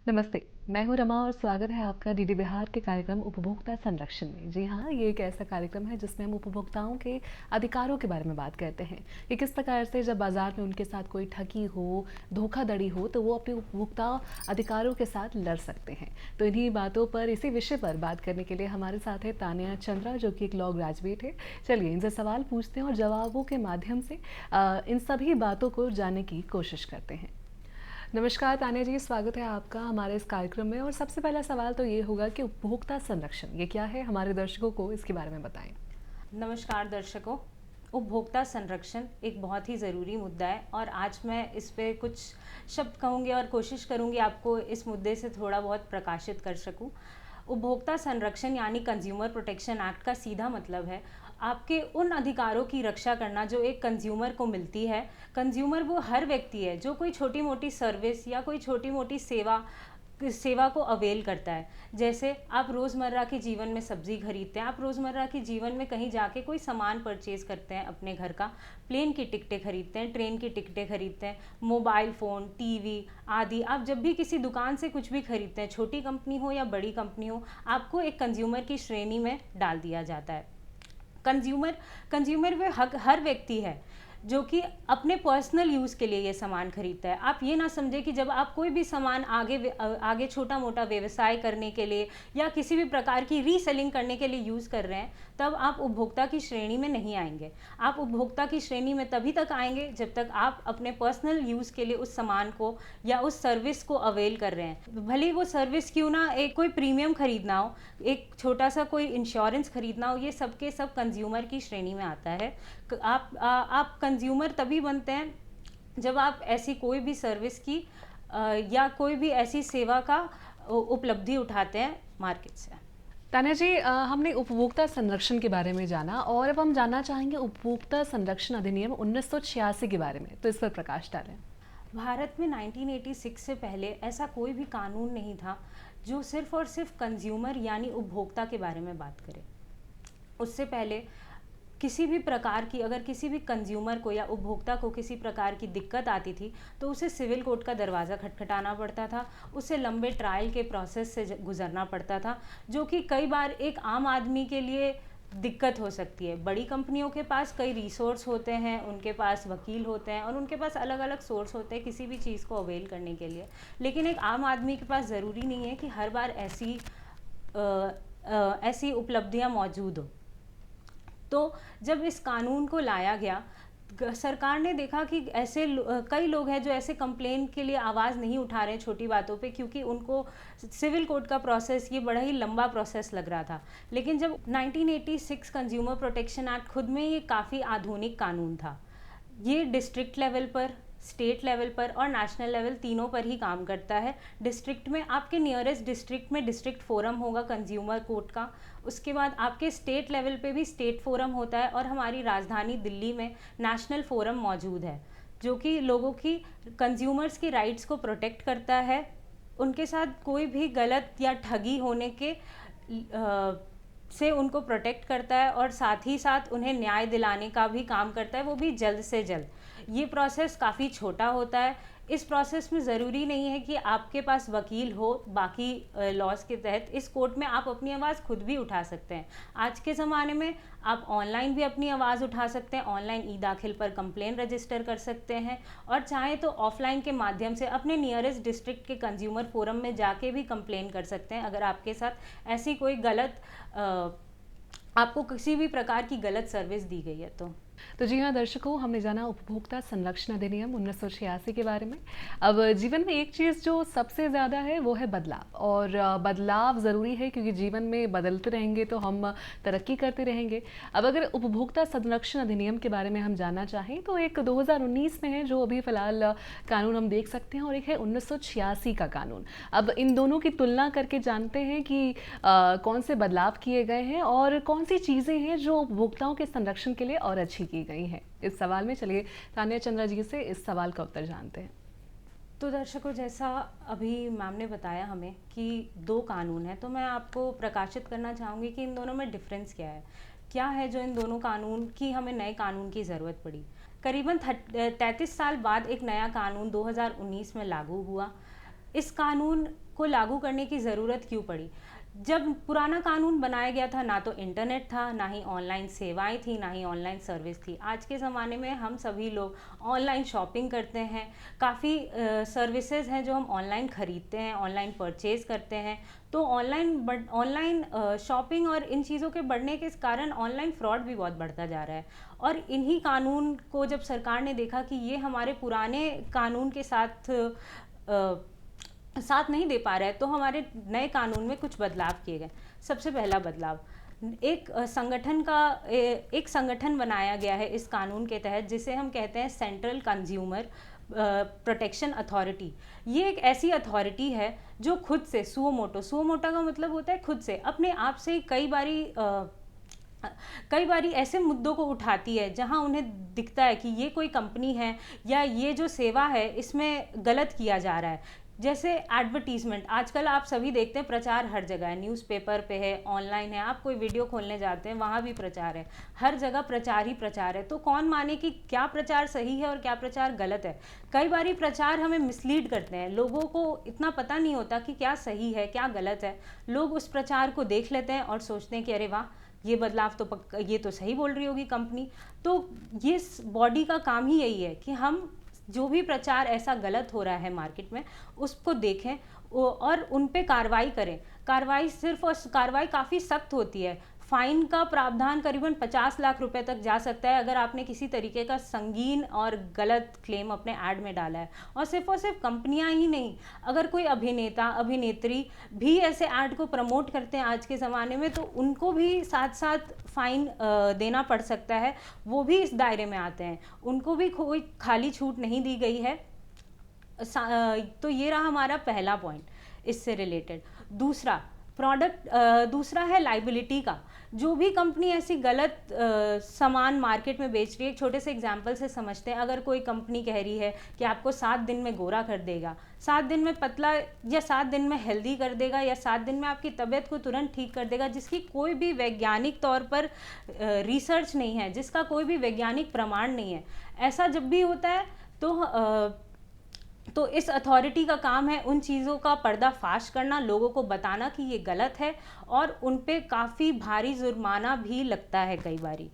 नमस्ते, मैं हूँ रमा और स्वागत है आपका डीडी बिहार के कार्यक्रम उपभोक्ता संरक्षण में। जी हाँ, ये एक ऐसा कार्यक्रम है जिसमें हम उपभोक्ताओं के अधिकारों के बारे में बात करते हैं कि किस प्रकार से जब बाज़ार में उनके साथ कोई ठगी हो, धोखाधड़ी हो, तो वो अपने उपभोक्ता अधिकारों के साथ लड़ सकते हैं। तो इन्हीं बातों पर, इसी विषय पर बात करने के लिए हमारे साथ है तान्या चंद्रा, जो कि एक लॉ ग्रेजुएट है। चलिए इनसे सवाल पूछते हैं और जवाबों के माध्यम से इन सभी बातों को जानने की कोशिश करते हैं। नमस्कार तान्या जी, स्वागत है आपका हमारे इस कार्यक्रम में। और सबसे पहला सवाल तो ये होगा कि उपभोक्ता संरक्षण ये क्या है, हमारे दर्शकों को इसके बारे में बताएं। नमस्कार दर्शकों। उपभोक्ता संरक्षण एक बहुत ही ज़रूरी मुद्दा है और आज मैं इस पे कुछ शब्द कहूँगी और कोशिश करूँगी आपको इस मुद्दे से थोड़ा बहुत प्रकाशित कर सकूँ। उपभोक्ता संरक्षण यानी कंज्यूमर प्रोटेक्शन एक्ट का सीधा मतलब है आपके उन अधिकारों की रक्षा करना जो एक कंज्यूमर को मिलती है। कंज्यूमर वो हर व्यक्ति है जो कोई छोटी मोटी सर्विस या कोई छोटी मोटी सेवा को अवेल करता है। जैसे आप रोज़मर्रा के जीवन में सब्जी खरीदते हैं, आप रोज़मर्रा के जीवन में कहीं जाके कोई सामान परचेज़ करते हैं अपने घर का, प्लेन की टिकटें खरीदते हैं, ट्रेन की टिकटें खरीदते हैं, मोबाइल फ़ोन, टीवी आदि। आप जब भी किसी दुकान से कुछ भी खरीदते हैं, छोटी कंपनी हो या बड़ी कंपनी हो, आपको एक कंज्यूमर की श्रेणी में डाल दिया जाता है। कंज्यूमर कंज्यूमर वे हर व्यक्ति है जो कि अपने पर्सनल यूज़ के लिए ये सामान खरीदता है। आप ये ना समझे कि जब आप कोई भी सामान आगे छोटा मोटा व्यवसाय करने के लिए या किसी भी प्रकार की रीसेलिंग करने के लिए यूज़ कर रहे हैं, तब आप उपभोक्ता की श्रेणी में नहीं आएंगे। आप उपभोक्ता की श्रेणी में तभी तक आएंगे जब तक आप अपने पर्सनल यूज़ के लिए उस सामान को या उस सर्विस को अवेल कर रहे हैं। भले ही वो सर्विस क्यों ना, एक कोई प्रीमियम खरीदना हो, एक छोटा सा कोई इंश्योरेंस खरीदना हो, ये सब के सब कंज्यूमर की श्रेणी में आता है। आप कंज्यूमर तभी बनते हैं जब आप ऐसी कोई भी सर्विस की या कोई भी ऐसी सेवा का उपलब्धि उठाते हैं मार्केट से। तान्या जी, हमने उपभोक्ता संरक्षण के बारे में जाना और अब हम जानना चाहेंगे उपभोक्ता संरक्षण अधिनियम 1986 के बारे में, तो इस पर प्रकाश डालें। भारत में 1986 से पहले ऐसा कोई भी कानून नहीं था जो सिर्फ और सिर्फ कंज्यूमर यानी उपभोक्ता के बारे में बात करे। उससे पहले किसी भी प्रकार की, अगर किसी भी कंज्यूमर को या उपभोक्ता को किसी प्रकार की दिक्कत आती थी तो उसे सिविल कोर्ट का दरवाज़ा खटखटाना पड़ता था, उसे लंबे ट्रायल के प्रोसेस से गुजरना पड़ता था, जो कि कई बार एक आम आदमी के लिए दिक्कत हो सकती है। बड़ी कंपनियों के पास कई रिसोर्स होते हैं, उनके पास वकील होते हैं और उनके पास अलग अलग सोर्स होते हैं किसी भी चीज़ को अवेल करने के लिए। लेकिन एक आम आदमी के पास ज़रूरी नहीं है कि हर बार ऐसी उपलब्धियां मौजूद हो। तो जब इस कानून को लाया गया, सरकार ने देखा कि कई लोग हैं जो ऐसे कंप्लेन के लिए आवाज़ नहीं उठा रहे हैं छोटी बातों पे, क्योंकि उनको सिविल कोर्ट का प्रोसेस ये बड़ा ही लंबा प्रोसेस लग रहा था। लेकिन जब 1986 कंज्यूमर प्रोटेक्शन एक्ट खुद में ये काफ़ी आधुनिक कानून था। ये डिस्ट्रिक्ट लेवल पर, स्टेट लेवल पर और नेशनल लेवल तीनों पर ही काम करता है। डिस्ट्रिक्ट में आपके नियरेस्ट डिस्ट्रिक्ट में डिस्ट्रिक्ट फोरम होगा कंज्यूमर कोर्ट का। उसके बाद आपके स्टेट लेवल पे भी स्टेट फोरम होता है और हमारी राजधानी दिल्ली में नेशनल फोरम मौजूद है, जो कि लोगों की, कंज्यूमर्स की राइट्स को प्रोटेक्ट करता है। उनके साथ कोई भी गलत या ठगी होने के से उनको प्रोटेक्ट करता है और साथ ही साथ उन्हें न्याय दिलाने का भी काम करता है, वो भी जल्द से जल्द। ये प्रोसेस काफ़ी छोटा होता है। इस प्रोसेस में ज़रूरी नहीं है कि आपके पास वकील हो। बाकी लॉज के तहत इस कोर्ट में आप अपनी आवाज़ खुद भी उठा सकते हैं। आज के ज़माने में आप ऑनलाइन भी अपनी आवाज़ उठा सकते हैं। ऑनलाइन ई दाखिल पर कंप्लेन रजिस्टर कर सकते हैं और चाहे तो ऑफलाइन के माध्यम से अपने नियरेस्ट डिस्ट्रिक्ट के कंज्यूमर फोरम में जाके भी कंप्लेन कर सकते हैं अगर आपके साथ ऐसी कोई आपको किसी भी प्रकार की गलत सर्विस दी गई है तो जी हाँ दर्शकों, हमने जाना उपभोक्ता संरक्षण अधिनियम 1986 के बारे में। अब जीवन में एक चीज़ जो सबसे ज़्यादा है वो है बदलाव, और बदलाव ज़रूरी है क्योंकि जीवन में बदलते रहेंगे तो हम तरक्की करते रहेंगे। अब अगर उपभोक्ता संरक्षण अधिनियम के बारे में हम जानना चाहें तो एक 2019 में है जो अभी फ़िलहाल कानून हम देख सकते हैं, और एक है 1986 का कानून। अब इन दोनों की तुलना करके जानते हैं कि कौन से बदलाव किए गए हैं और कौन सी चीज़ें हैं जो उपभोक्ताओं के संरक्षण के लिए और अच्छी की गई हैं। इस सवाल में चलिए तान्या चंद्रा जी से इस सवाल का उत्तर जानते हैं। तो दर्शकों, जैसा अभी मैम ने बताया हमें कि दो कानून हैं, तो मैं आपको प्रकाशित करना चाहूँगी कि इन दोनों में डिफरेंस क्या है जो इन दोनों कानून की हमें नए कानून की ज़रूरत पड़ी। करीबन 33 साल बाद एक नया कानून 2019 में लागू हुआ। इस कानून को लागू करने की ज़रूरत क्यों पड़ी? जब पुराना कानून बनाया गया था, ना तो इंटरनेट था, ना ही ऑनलाइन सेवाएं थी, ना ही ऑनलाइन सर्विस थी। आज के ज़माने में हम सभी लोग ऑनलाइन शॉपिंग करते हैं, काफ़ी सर्विसेज हैं जो हम ऑनलाइन ख़रीदते हैं, ऑनलाइन परचेज़ करते हैं। तो ऑनलाइन शॉपिंग और इन चीज़ों के बढ़ने के कारण ऑनलाइन फ्रॉड भी बहुत बढ़ता जा रहा है। और इन्हीं कानून को जब सरकार ने देखा कि ये हमारे पुराने कानून के साथ नहीं दे पा रहा है, तो हमारे नए कानून में कुछ बदलाव किए गए। सबसे पहला बदलाव, एक संगठन बनाया गया है इस कानून के तहत, जिसे हम कहते हैं सेंट्रल कंज्यूमर प्रोटेक्शन अथॉरिटी। ये एक ऐसी अथॉरिटी है जो खुद से सुओ मोटो का मतलब होता है खुद से, अपने आप से कई बारी ऐसे मुद्दों को उठाती है जहां उन्हें दिखता है कि ये कोई कंपनी है या ये जो सेवा है इसमें गलत किया जा रहा है। जैसे एडवर्टीजमेंट, आजकल आप सभी देखते हैं, प्रचार हर जगह है, न्यूज़पेपर पे है, ऑनलाइन है, आप कोई वीडियो खोलने जाते हैं वहाँ भी प्रचार है, हर जगह प्रचार ही प्रचार है। तो कौन माने कि क्या प्रचार सही है और क्या प्रचार गलत है? कई बारी प्रचार हमें मिसलीड करते हैं, लोगों को इतना पता नहीं होता कि क्या सही है क्या गलत है। लोग उस प्रचार को देख लेते हैं और सोचते हैं कि अरे वाह, ये बदलाव तो ये तो सही बोल रही होगी कंपनी। तो ये बॉडी का काम ही यही है कि हम जो भी प्रचार ऐसा गलत हो रहा है मार्केट में, उसको देखें और उन पे कार्रवाई करें। कार्रवाई काफ़ी सख्त होती है। फाइन का प्रावधान करीबन 50 लाख रुपए तक जा सकता है अगर आपने किसी तरीके का संगीन और गलत क्लेम अपने ऐड में डाला है। और सिर्फ कंपनियां ही नहीं, अगर कोई अभिनेता अभिनेत्री भी ऐसे ऐड को प्रमोट करते हैं आज के ज़माने में, तो उनको भी साथ साथ फाइन देना पड़ सकता है। वो भी इस दायरे में आते हैं, उनको भी कोई खाली छूट नहीं दी गई है। तो ये रहा हमारा पहला पॉइंट इससे रिलेटेड। दूसरा है लाइबिलिटी का। जो भी कंपनी ऐसी गलत सामान मार्केट में बेच रही है, एक छोटे से एग्जांपल से समझते हैं। अगर कोई कंपनी कह रही है कि आपको 7 दिन में गोरा कर देगा, 7 दिन में पतला, या 7 दिन में हेल्दी कर देगा, या 7 दिन में आपकी तबीयत को तुरंत ठीक कर देगा, जिसकी कोई भी वैज्ञानिक तौर पर रिसर्च नहीं है, जिसका कोई भी वैज्ञानिक प्रमाण नहीं है, ऐसा जब भी होता है तो इस अथॉरिटी का काम है उन चीज़ों का पर्दाफाश करना, लोगों को बताना कि ये गलत है, और उन पे काफ़ी भारी जुर्माना भी लगता है कई बारी।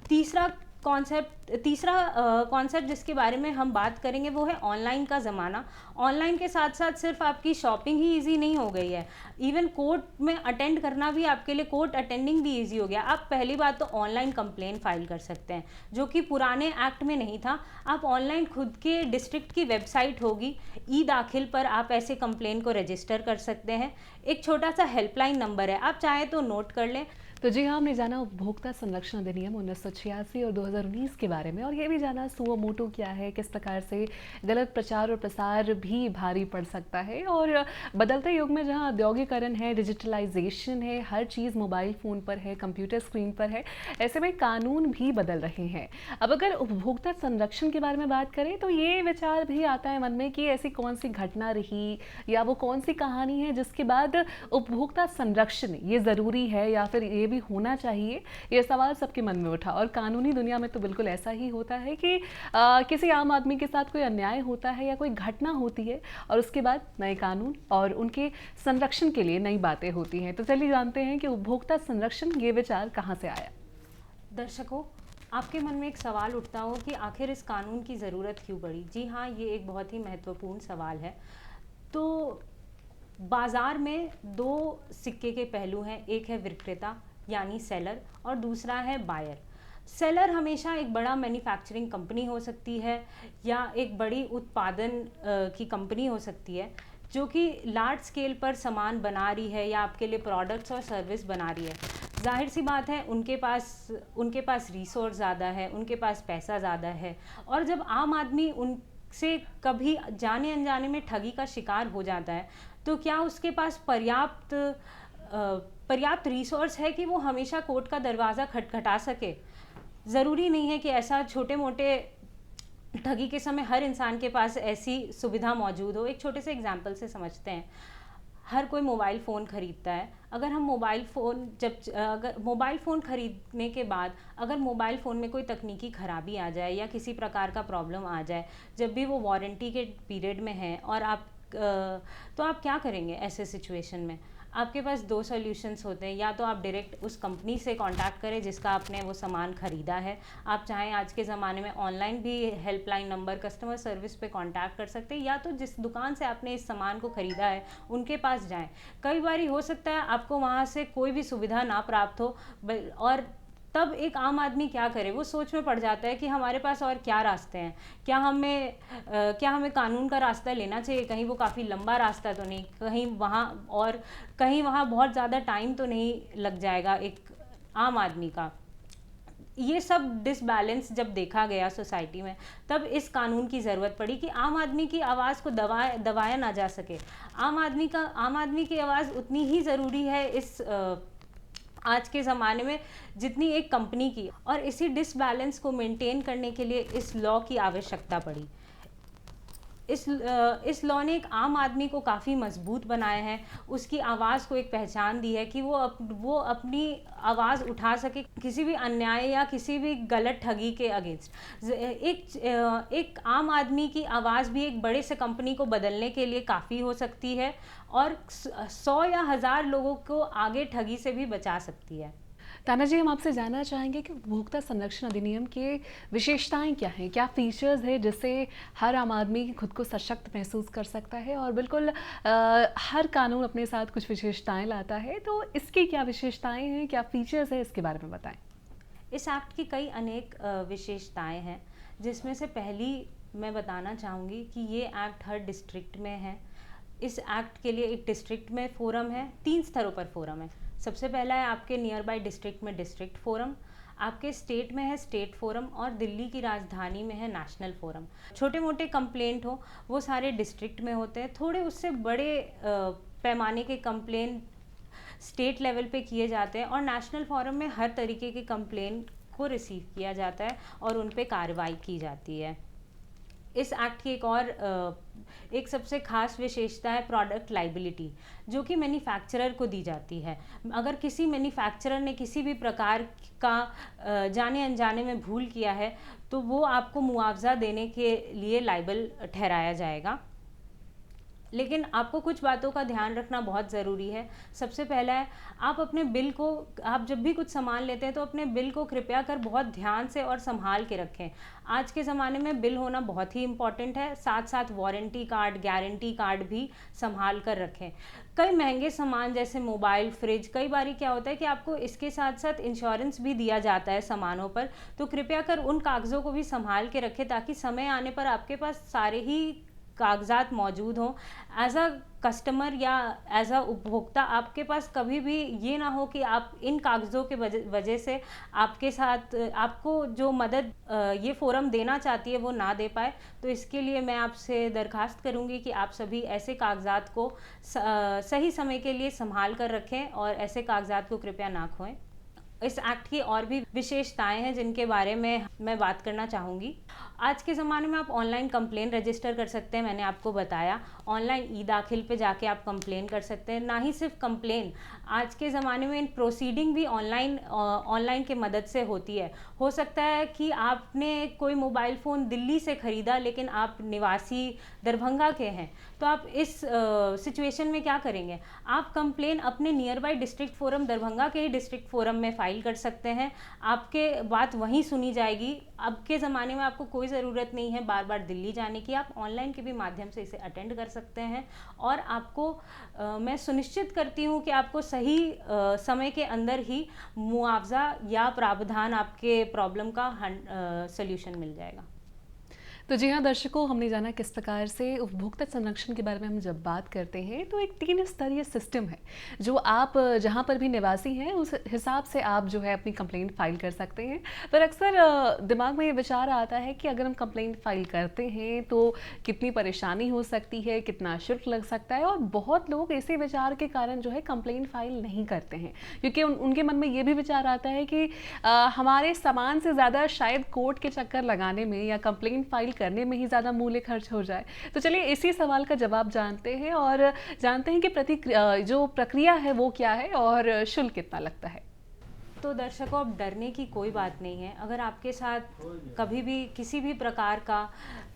तीसरा कॉन्सेप्ट जिसके बारे में हम बात करेंगे वो है ऑनलाइन का ज़माना। ऑनलाइन के साथ साथ सिर्फ आपकी शॉपिंग ही इजी नहीं हो गई है, इवन कोर्ट में अटेंड करना भी आपके लिए, कोर्ट अटेंडिंग भी इजी हो गया। आप पहली बात तो ऑनलाइन कंप्लेन फाइल कर सकते हैं, जो कि पुराने एक्ट में नहीं था। आप ऑनलाइन खुद के डिस्ट्रिक्ट की वेबसाइट होगी, ई दाखिल पर आप ऐसे कंप्लेन को रजिस्टर कर सकते हैं। एक छोटा सा हेल्पलाइन नंबर है, आप चाहे तो नोट कर लें। तो जी हाँ, हमने जाना उपभोक्ता संरक्षण अधिनियम 1986 और 2019 के बारे में, और ये भी जाना सुओ मोटो क्या है, किस प्रकार से गलत प्रचार और प्रसार भी भारी पड़ सकता है। और बदलते युग में जहाँ औद्योगिकरण है, डिजिटलाइजेशन है, हर चीज़ मोबाइल फ़ोन पर है, कंप्यूटर स्क्रीन पर है, ऐसे में कानून भी बदल रहे हैं। अब अगर उपभोक्ता संरक्षण के बारे में बात करें तो ये विचार भी आता है मन में कि ऐसी कौन सी घटना रही या वो कौन सी कहानी है जिसके बाद उपभोक्ता संरक्षण ये ज़रूरी है या फिर ये भी होना चाहिए। ये सवाल सबके मन में उठा, और कानूनी दुनिया में तो बिल्कुल ऐसा ही होता है कि किसी आम आदमी के साथ कोई अन्याय होता है या कोई घटना होती है और उसके बाद नए कानून और उनके संरक्षण के लिए नई बातें होती हैं। तो चलिए जानते हैं कि उपभोक्ता संरक्षण ये विचार कहाँ से आया। दर्शकों, आपके मन में एक सवाल उठता हो कि आखिर इस कानून की ज़रूरत क्यों पड़ी। जी हाँ, ये एक बहुत ही महत्वपूर्ण सवाल है। तो बाज़ार में 2 सिक्के के पहलू हैं, एक है विक्रेता यानी सेलर, और दूसरा है बायर। सेलर हमेशा एक बड़ा मैन्युफैक्चरिंग कंपनी हो सकती है या एक बड़ी उत्पादन की कंपनी हो सकती है, जो कि लार्ज स्केल पर सामान बना रही है या आपके लिए प्रोडक्ट्स और सर्विस बना रही है। जाहिर सी बात है, उनके पास रिसोर्स ज़्यादा है, उनके पास पैसा ज़्यादा है, और जब आम आदमी उनसे कभी जाने अनजाने में ठगी का शिकार हो जाता है, तो क्या उसके पास पर्याप्त रिसोर्स है कि वो हमेशा कोर्ट का दरवाज़ा खटखटा सके? ज़रूरी नहीं है कि ऐसा छोटे मोटे ठगी के समय हर इंसान के पास ऐसी सुविधा मौजूद हो। एक छोटे से एग्जाम्पल से समझते हैं। हर कोई मोबाइल फ़ोन ख़रीदता है। अगर मोबाइल फ़ोन ख़रीदने के बाद अगर मोबाइल फ़ोन में कोई तकनीकी ख़राबी आ जाए या किसी प्रकार का प्रॉब्लम आ जाए, जब भी वो वारंटी के पीरियड में है और आप तो आप क्या करेंगे ऐसे सिचुएशन में? आपके पास दो सॉल्यूशंस होते हैं, या तो आप डायरेक्ट उस कंपनी से कांटेक्ट करें जिसका आपने वो सामान ख़रीदा है। आप चाहें आज के ज़माने में ऑनलाइन भी हेल्पलाइन नंबर कस्टमर सर्विस पे कांटेक्ट कर सकते हैं, या तो जिस दुकान से आपने इस सामान को ख़रीदा है उनके पास जाएं। कई बार हो सकता है आपको वहाँ से कोई भी सुविधा ना प्राप्त हो, और तब एक आम आदमी क्या करे, वो सोच में पड़ जाता है कि हमारे पास और क्या रास्ते हैं, क्या हमें कानून का रास्ता लेना चाहिए, कहीं वो काफ़ी लंबा रास्ता तो नहीं, कहीं वहाँ बहुत ज़्यादा टाइम तो नहीं लग जाएगा एक आम आदमी का। ये सब डिसबैलेंस जब देखा गया सोसाइटी में, तब इस कानून की ज़रूरत पड़ी कि आम आदमी की आवाज़ को दबाया ना जा सके। आम आदमी की आवाज़ उतनी ही ज़रूरी है इस आज के ज़माने में जितनी एक कंपनी की, और इसी डिसबैलेंस को मेंटेन करने के लिए इस लॉ की आवश्यकता पड़ी। इस लॉ ने एक आम आदमी को काफ़ी मजबूत बनाया है, उसकी आवाज़ को एक पहचान दी है कि वो अपनी आवाज़ उठा सके किसी भी अन्याय या किसी भी गलत ठगी के अगेंस्ट। एक आम आदमी की आवाज़ भी एक बड़े से कंपनी को बदलने के लिए काफ़ी हो सकती है, और 100 या 1000 लोगों को आगे ठगी से भी बचा सकती है। ताना जी, हम आपसे जानना चाहेंगे कि उपभोक्ता संरक्षण अधिनियम के विशेषताएं क्या हैं, क्या फीचर्स है जिससे हर आम आदमी खुद को सशक्त महसूस कर सकता है, और बिल्कुल हर कानून अपने साथ कुछ विशेषताएं लाता है, तो इसकी क्या विशेषताएं हैं, क्या फीचर्स है, इसके बारे में बताएं। इस एक्ट की कई अनेक विशेषताएं हैं, जिसमें से पहली मैं बताना चाहूँगी कि ये एक्ट हर डिस्ट्रिक्ट में है। इस एक्ट के लिए एक डिस्ट्रिक्ट में फोरम है, 3 स्तरों पर फोरम है। सबसे पहला है आपके नियर बाई डिस्ट्रिक्ट में डिस्ट्रिक्ट फोरम, आपके स्टेट में है स्टेट फोरम, और दिल्ली की राजधानी में है नेशनल फोरम। छोटे मोटे कंप्लेंट हो वो सारे डिस्ट्रिक्ट में होते हैं, थोड़े उससे बड़े पैमाने के कंप्लेंट स्टेट लेवल पे किए जाते हैं, और नेशनल फोरम में हर तरीके के कंप्लेंट को रिसीव किया जाता है और उन पे कार्रवाई की जाती है। इस एक्ट की एक सबसे खास विशेषता है प्रोडक्ट लाइबिलिटी, जो कि मैन्युफैक्चरर को दी जाती है। अगर किसी मैन्युफैक्चरर ने किसी भी प्रकार का जाने अनजाने में भूल किया है, तो वो आपको मुआवजा देने के लिए लाइबल ठहराया जाएगा। लेकिन आपको कुछ बातों का ध्यान रखना बहुत ज़रूरी है। सबसे पहला है, आप जब भी कुछ सामान लेते हैं तो अपने बिल को कृपया कर बहुत ध्यान से और संभाल के रखें। आज के ज़माने में बिल होना बहुत ही इम्पॉर्टेंट है, साथ साथ वारंटी कार्ड, गारंटी कार्ड भी संभाल कर रखें। कई महंगे सामान जैसे मोबाइल, फ्रिज, कई बारी क्या होता है कि आपको इसके साथ साथ इंश्योरेंस भी दिया जाता है सामानों पर, तो कृपया कर उन कागज़ों को भी संभाल के रखें, ताकि समय आने पर आपके पास सारे ही कागजात मौजूद हों। एज अ कस्टमर या एज अ उपभोक्ता आपके पास कभी भी ये ना हो कि आप इन कागज़ों के वजह से आपको जो मदद ये फोरम देना चाहती है वो ना दे पाए। तो इसके लिए मैं आपसे दरखास्त करूँगी कि आप सभी ऐसे कागजात को सही समय के लिए संभाल कर रखें, और ऐसे कागजात को कृपया ना खोएं। इस एक्ट की और भी विशेषताएं हैं जिनके बारे में मैं बात करना चाहूँगी। आज के ज़माने में आप ऑनलाइन कंप्लेन रजिस्टर कर सकते हैं, मैंने आपको बताया। ऑनलाइन ई दाखिल पे जाके आप कंप्लेन कर सकते हैं। ना ही सिर्फ कंप्लेन, आज के ज़माने में इन प्रोसीडिंग भी ऑनलाइन के मदद से होती है। हो सकता है कि आपने कोई मोबाइल फ़ोन दिल्ली से ख़रीदा, लेकिन आप निवासी दरभंगा के हैं, तो आप इस सिचुएशन में क्या करेंगे? आप कंप्लेन अपने near by district forum Darbhanga के ही डिस्ट्रिक्ट फोरम में फाइल कर सकते हैं। आपके बात वहीं सुनी जाएगी। अब के ज़माने में आपको कोई ज़रूरत नहीं है बार बार दिल्ली जाने की, आप ऑनलाइन के भी माध्यम से इसे अटेंड कर सकते हैं, और आपको मैं सुनिश्चित करती हूँ कि आपको सही समय के अंदर ही मुआवजा या प्रावधान आपके प्रॉब्लम का सल्यूशन मिल जाएगा। तो जी हाँ दर्शकों, हमने जाना किस प्रकार से उपभोक्ता संरक्षण के बारे में हम जब बात करते हैं तो एक 3 स्तरीय सिस्टम है, जो आप जहाँ पर भी निवासी हैं उस हिसाब से आप जो है अपनी कंप्लेंट फाइल कर सकते हैं। पर अक्सर दिमाग में ये विचार आता है कि अगर हम कंप्लेंट फाइल करते हैं तो कितनी परेशानी हो सकती है, कितना शुल्क लग सकता है, और बहुत लोग इसी विचार के कारण जो है कंप्लेंट फाइल नहीं करते हैं, क्योंकि उनके मन में ये भी विचार आता है कि हमारे सामान से ज़्यादा शायद कोर्ट के चक्कर लगाने में या कंप्लेंट फाइल करने में ही ज़्यादा मूल्य खर्च हो जाए। तो चलिए इसी सवाल का जवाब जानते हैं, और जानते हैं कि जो प्रक्रिया है वो क्या है और शुल्क कितना लगता है। तो दर्शकों, अब डरने की कोई बात नहीं है। अगर आपके साथ कभी भी किसी भी प्रकार का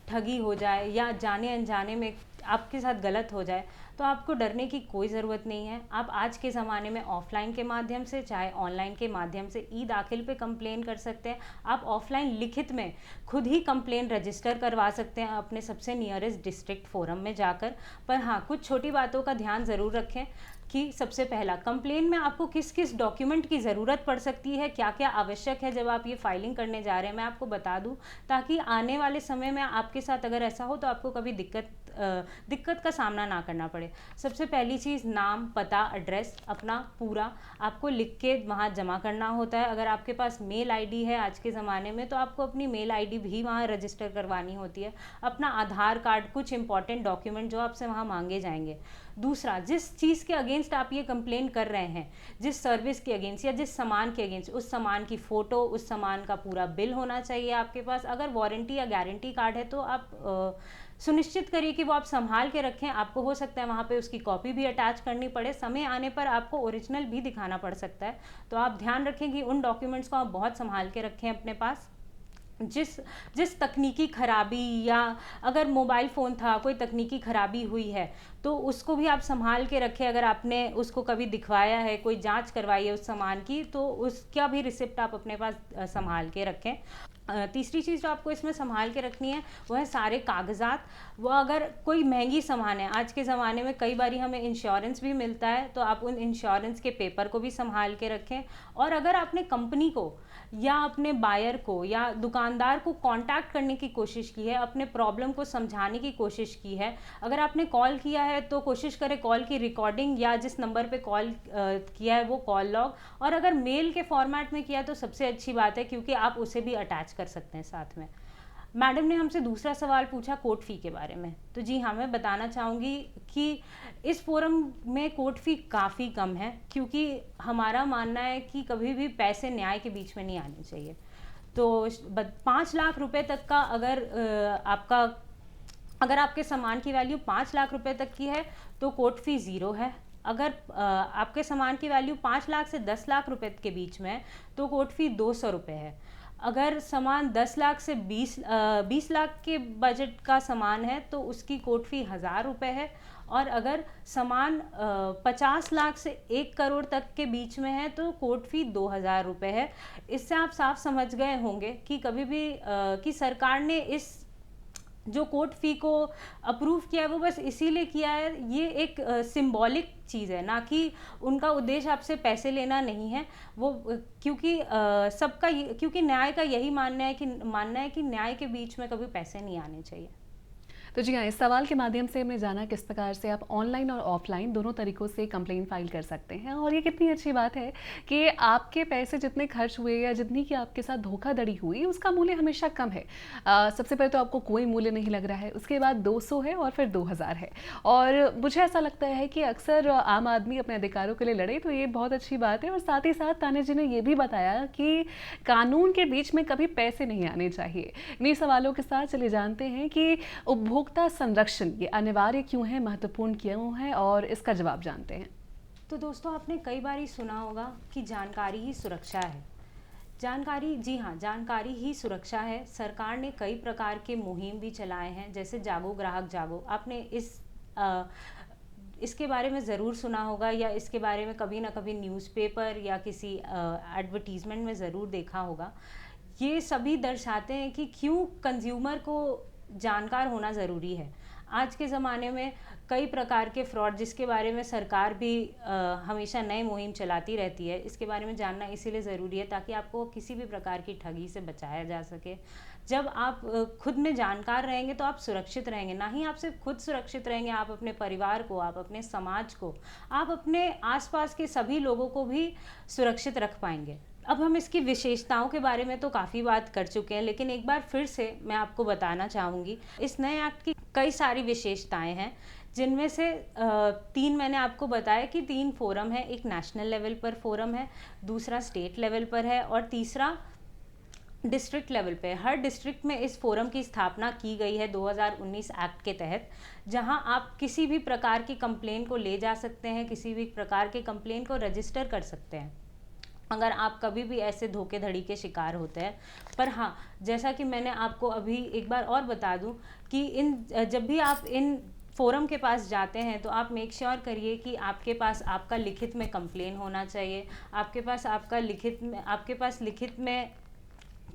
ठगी हो जाए, या जाने अनजाने में आपके साथ गलत हो जाए, तो आपको डरने की कोई ज़रूरत नहीं है। आप आज के ज़माने में ऑफ़लाइन के माध्यम से चाहे ऑनलाइन के माध्यम से ई दाखिल पे कंप्लेन कर सकते हैं। आप ऑफ़लाइन लिखित में खुद ही कंप्लेन रजिस्टर करवा सकते हैं अपने सबसे नियरेस्ट डिस्ट्रिक्ट फोरम में जाकर। पर हाँ, कुछ छोटी बातों का ध्यान ज़रूर रखें कि सबसे पहला, कंप्लेन में आपको किस किस डॉक्यूमेंट की ज़रूरत पड़ सकती है, क्या क्या आवश्यक है जब आप ये फाइलिंग करने जा रहे हैं, मैं आपको बता दूं, ताकि आने वाले समय में आपके साथ अगर ऐसा हो तो आपको कभी दिक्कत का सामना ना करना पड़े। सबसे पहली चीज़, नाम, पता, एड्रेस अपना पूरा आपको लिख के वहाँ जमा करना होता है। अगर आपके पास मेल आईडी है आज के ज़माने में, तो आपको अपनी मेल आईडी भी वहाँ रजिस्टर करवानी होती है। अपना आधार कार्ड, कुछ इंपॉर्टेंट डॉक्यूमेंट जो आपसे वहाँ मांगे जाएंगे। दूसरा, जिस चीज़ के अगेंस्ट आप ये कंप्लेन कर रहे हैं, जिस सर्विस के अगेंस्ट या जिस सामान के अगेंस्ट, उस सामान की फ़ोटो, उस सामान का पूरा बिल होना चाहिए आपके पास। अगर वारंटी या गारंटी कार्ड है तो आप सुनिश्चित करिए कि वो आप संभाल के रखें। आपको हो सकता है वहाँ पे उसकी कॉपी भी अटैच करनी पड़े, समय आने पर आपको ओरिजिनल भी दिखाना पड़ सकता है। तो आप ध्यान रखें कि उन डॉक्यूमेंट्स को आप बहुत संभाल के रखें अपने पास। जिस जिस तकनीकी खराबी, या अगर मोबाइल फ़ोन था, कोई तकनीकी खराबी हुई है, तो उसको भी आप संभाल के रखें। अगर आपने उसको कभी दिखवाया है, कोई जांच करवाई है उस सामान की, तो उसका भी रिसिप्ट आप अपने पास संभाल के रखें। तीसरी चीज़ जो आपको इसमें संभाल के रखनी है वो है सारे कागजात। वो अगर कोई महंगी सामान है, आज के ज़माने में कई बारी हमें इंश्योरेंस भी मिलता है, तो आप उन इंश्योरेंस के पेपर को भी संभाल के रखें। और अगर आपने कंपनी को या अपने बायर को या दुकानदार को कांटेक्ट करने की कोशिश की है, अपने प्रॉब्लम को समझाने की कोशिश की है, अगर आपने कॉल किया है तो कोशिश करें कॉल की रिकॉर्डिंग या जिस नंबर पे कॉल किया है वो कॉल लॉग, और अगर मेल के फॉर्मेट में किया तो सबसे अच्छी बात है, क्योंकि आप उसे भी अटैच कर सकते हैं साथ में। मैडम ने हमसे दूसरा सवाल पूछा कोर्ट फ़ी के बारे में। तो जी हाँ, मैं बताना चाहूँगी कि इस फोरम में कोर्ट फ़ी काफ़ी कम है, क्योंकि हमारा मानना है कि कभी भी पैसे न्याय के बीच में नहीं आने चाहिए। तो 5 लाख रुपए तक का अगर आपके सामान की वैल्यू 5 लाख रुपए तक की है तो कोर्ट फ़ी ज़ीरो है। अगर आपके सामान की वैल्यू 5 लाख से 10 लाख रुपए के बीच में है तो कोर्ट फ़ी 200 रुपये है। अगर सामान 10 लाख से 20 लाख के बजट का सामान है तो उसकी कोर्ट फ़ी 1000 रुपये है। और अगर सामान 50 लाख से 1 करोड़ तक के बीच में है तो कोर्ट फ़ी 2000 रुपये है। इससे आप साफ समझ गए होंगे कि कभी भी कि सरकार ने इस जो कोर्ट फ़ी को अप्रूव किया है वो बस इसीलिए किया है, ये एक सिंबॉलिक चीज़ है, ना कि उनका उद्देश्य आपसे पैसे लेना नहीं है। वो क्योंकि क्योंकि न्याय का यही मानना है कि न्याय के बीच में कभी पैसे नहीं आने चाहिए। तो जी हाँ, इस सवाल के माध्यम से हमने जाना किस प्रकार से आप ऑनलाइन और ऑफलाइन दोनों तरीक़ों से कंप्लेंट फाइल कर सकते हैं, और ये कितनी अच्छी बात है कि आपके पैसे जितने खर्च हुए या जितनी की आपके साथ धोखाधड़ी हुई उसका मूल्य हमेशा कम है। सबसे पहले तो आपको कोई मूल्य नहीं लग रहा है, उसके बाद 200 है और फिर 2000 है। और मुझे ऐसा लगता है कि अक्सर आम आदमी अपने अधिकारों के लिए लड़े, तो ये बहुत अच्छी बात है। और साथ ही साथ तान्या जी ने ये भी बताया कि कानून के बीच में कभी पैसे नहीं आने चाहिए। इन्हीं सवालों के साथ चलिए जानते हैं कि उपभोक्ता संरक्षण ये अनिवार्य क्यों है, महत्वपूर्ण क्यों है, और इसका जवाब जानते हैं। तो दोस्तों, आपने कई बार ही सुना होगा कि जानकारी ही सुरक्षा है। जानकारी, जी हाँ, जानकारी ही सुरक्षा है। सरकार ने कई प्रकार के मुहिम भी चलाए हैं, जैसे जागो ग्राहक जागो। आपने इसके बारे में ज़रूर सुना होगा, या इसके बारे में कभी ना कभी न्यूज़पेपर या किसी एडवर्टीज़मेंट में ज़रूर देखा होगा। ये सभी दर्शाते हैं कि क्यों कंज्यूमर को जानकार होना ज़रूरी है। आज के ज़माने में कई प्रकार के फ्रॉड, जिसके बारे में सरकार भी हमेशा नए मुहिम चलाती रहती है, इसके बारे में जानना इसीलिए ज़रूरी है ताकि आपको किसी भी प्रकार की ठगी से बचाया जा सके। जब आप खुद में जानकार रहेंगे तो आप सुरक्षित रहेंगे। ना ही आप सिर्फ खुद सुरक्षित रहेंगे, आप अपने परिवार को, आप अपने समाज को, आप अपने आसपास के सभी लोगों को भी सुरक्षित रख पाएंगे। अब हम इसकी विशेषताओं के बारे में तो काफ़ी बात कर चुके हैं, लेकिन एक बार फिर से मैं आपको बताना चाहूँगी, इस नए एक्ट की कई सारी विशेषताएं हैं, जिनमें से 3 मैंने आपको बताया कि 3 फोरम है। एक नेशनल लेवल पर फोरम है, दूसरा स्टेट लेवल पर है, और तीसरा डिस्ट्रिक्ट लेवल पे। हर डिस्ट्रिक्ट में इस फोरम की स्थापना की गई है 2019 एक्ट के तहत, जहां आप किसी भी प्रकार की कंप्लेन को ले जा सकते हैं, किसी भी प्रकार के कंप्लेन को रजिस्टर कर सकते हैं अगर आप कभी भी ऐसे धोखेधड़ी के शिकार होते हैं। पर हाँ, जैसा कि मैंने आपको अभी एक बार और बता दूं कि जब भी आप इन फोरम के पास जाते हैं तो आप मेक श्योर करिए कि आपके पास आपका लिखित में कंप्लेन होना चाहिए, आपके पास लिखित में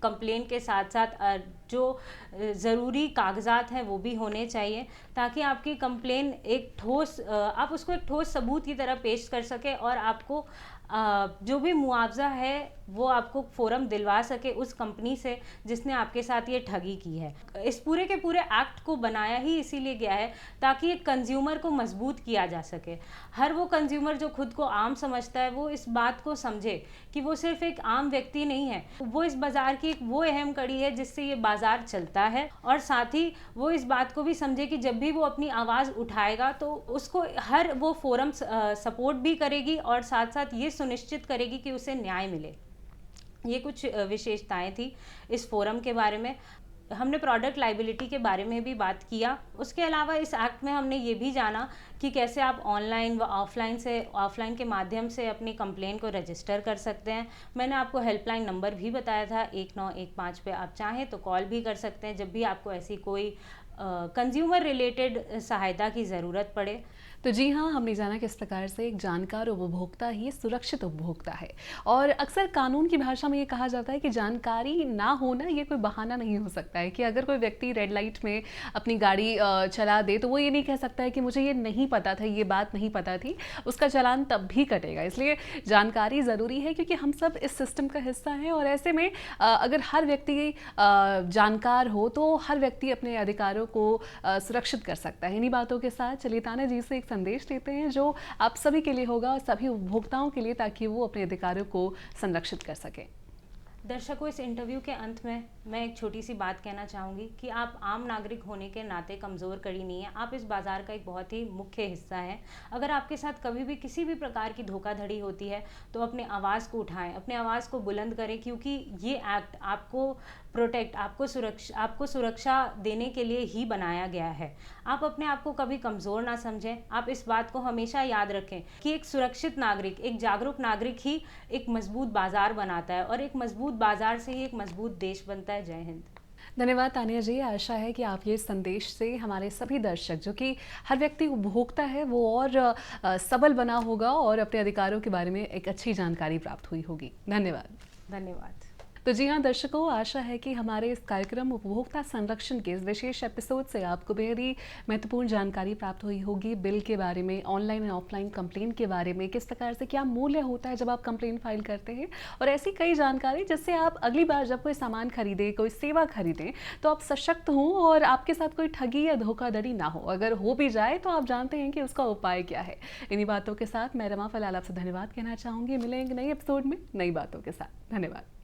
कंप्लेन के साथ साथ जो ज़रूरी कागजात हैं वो भी होने चाहिए, ताकि आपकी कंप्लेन एक ठोस आप उसको एक ठोस सबूत की तरह पेश कर सके और आपको जो भी मुआवजा है वो आपको फोरम दिलवा सके उस कंपनी से जिसने आपके साथ ये ठगी की है। इस पूरे के पूरे एक्ट को बनाया ही इसीलिए गया है ताकि एक कंज्यूमर को मजबूत किया जा सके। हर वो कंज्यूमर जो खुद को आम समझता है वो इस बात को समझे कि वो सिर्फ एक आम व्यक्ति नहीं है, वो इस बाज़ार की एक वो अहम कड़ी है जिससे ये बाज़ार चलता है, और साथ ही वो इस बात को भी समझे कि जब भी वो अपनी आवाज़ उठाएगा तो उसको हर वो फोरम सपोर्ट भी करेगी और साथ साथ ये सुनिश्चित करेगी कि उसे न्याय मिले। ये कुछ विशेषताएं थी इस फोरम के बारे में। हमने प्रोडक्ट लाइबिलिटी के बारे में भी बात किया। उसके अलावा इस एक्ट में हमने ये भी जाना कि कैसे आप ऑनलाइन व ऑफलाइन के माध्यम से अपनी कंप्लेन को रजिस्टर कर सकते हैं। मैंने आपको हेल्पलाइन नंबर भी बताया था 1915 पे, आप चाहें तो कॉल भी कर सकते हैं जब भी आपको ऐसी कोई कंज्यूमर रिलेटेड सहायता की ज़रूरत पड़े। तो जी हाँ, हमने जाना किस प्रकार से एक जानकार उपभोक्ता ही सुरक्षित उपभोक्ता है। और अक्सर कानून की भाषा में ये कहा जाता है कि जानकारी ना होना ये कोई बहाना नहीं हो सकता है, कि अगर कोई व्यक्ति रेड लाइट में अपनी गाड़ी चला दे तो वो ये नहीं कह सकता है कि मुझे ये नहीं पता था, ये बात नहीं पता थी, उसका चालान तब भी कटेगा। इसलिए जानकारी ज़रूरी है क्योंकि हम सब इस सिस्टम का हिस्सा हैं, और ऐसे में अगर हर व्यक्ति जानकार हो तो हर व्यक्ति अपने अधिकारों को सुरक्षित कर सकता है। इन्हीं बातों के साथ चलिए ताना जी से एक संदेश देते हैं जो आप सभी के लिए होगा और सभी उपभोक्ताओं के लिए, ताकि वो अपने अधिकारों को संरक्षित कर सकें। दर्शकों, इस इंटरव्यू के अंत में मैं एक छोटी सी बात कहना चाहूँगी कि आप आम नागरिक होने के नाते कमज़ोर कड़ी नहीं है, आप इस बाज़ार का एक बहुत ही मुख्य हिस्सा है। अगर आपके साथ कभी भी किसी भी प्रकार की धोखाधड़ी होती है तो अपने आवाज़ को उठाएं, अपने आवाज़ को बुलंद करें, क्योंकि ये एक्ट आपको आपको सुरक्षा देने के लिए ही बनाया गया है। आप अपने आप को कभी कमज़ोर ना समझें। आप इस बात को हमेशा याद रखें कि एक सुरक्षित नागरिक, एक जागरूक नागरिक ही एक मजबूत बाज़ार बनाता है, और एक मजबूत बाज़ार से ही एक मजबूत देश बनता है। जय हिंद। धन्यवाद तानिया जी। आशा है कि आप ये संदेश से हमारे सभी दर्शक, जो कि हर व्यक्ति उपभोक्ता है, वो और सबल बना होगा और अपने अधिकारों के बारे में एक अच्छी जानकारी प्राप्त हुई होगी। धन्यवाद। धन्यवाद। तो जी हाँ दर्शकों, आशा है कि हमारे इस कार्यक्रम उपभोक्ता संरक्षण के इस विशेष एपिसोड से आपको बेहद ही महत्वपूर्ण जानकारी प्राप्त हुई होगी। बिल के बारे में, ऑनलाइन एंड ऑफलाइन कंप्लेन के बारे में, किस प्रकार से क्या मूल्य होता है जब आप कंप्लेन फाइल करते हैं, और ऐसी कई जानकारी जिससे आप अगली बार जब कोई सामान खरीदें, कोई सेवा खरीदें, तो आप सशक्त हों और आपके साथ कोई ठगी या धोखाधड़ी ना हो। अगर हो भी जाए तो आप जानते हैं कि उसका उपाय क्या है। इन्हीं बातों के साथ मैं रमा फलाल आपसे धन्यवाद कहना चाहूँगी। मिलेंगे नए एपिसोड में नई बातों के साथ। धन्यवाद।